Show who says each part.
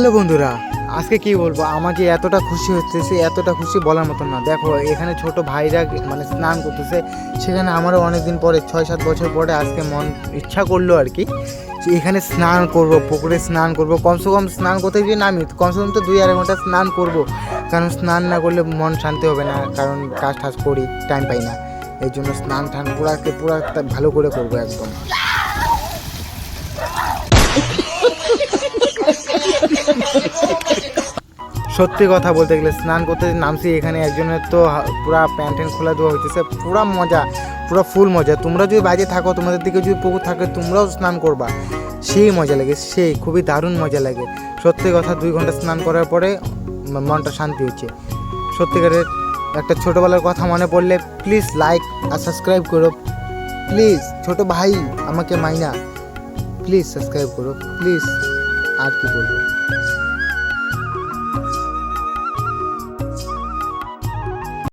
Speaker 1: Hello বন্ধুরা, আজকে কি বলবো, আমাকে এতটা খুশি হচ্ছে, এতটা খুশি বলার মতন না। দেখো এখানে ছোট ভাইরা মানে স্নান করতেছে, সেখানে আমারও অনেকদিন পরে 6-7 বছর পরে আজকে মন ইচ্ছা করলো আর কি যে এখানে স্নান করব, পুকুরে স্নান করব। কমসে কম স্নান করতে গিয়ে নামি কমসে কম তো 2-2.5 ঘন্টা স্নান করব, কারণ স্নান না করলে মন শান্তি হবে না, কারণ কাজ টাজ করি, টাইম পাই না। এই জন্য স্নান টান পুরা ভালো করে করবো একদম। সত্যি কথা বলতে গেলে স্নান করতে নামছি এখানে, একজনের তো পুরা প্যান্ট ট্যান্ট খোলা দেওয়া হইতেছে, পুরা মজা, পুরো ফুল মজা। তোমরা যদি বাইরে থাকো, তোমাদের দিকে যদি পুকুর থাকে, তোমরাও স্নান করবা, সেই মজা লাগে, সেই খুবই দারুণ মজা লাগে। সত্যি কথা, 2 ঘন্টা স্নান করার পরে মনটা শান্তি হচ্ছে। সত্যিকারের একটা ছোটোবেলার কথা মনে পড়লে প্লিজ লাইক আর সাবস্ক্রাইব করো, প্লিজ। ছোট ভাই আমাকে মাইনা, প্লিজ সাবস্ক্রাইব করো প্লিজ। আর কি বলবো।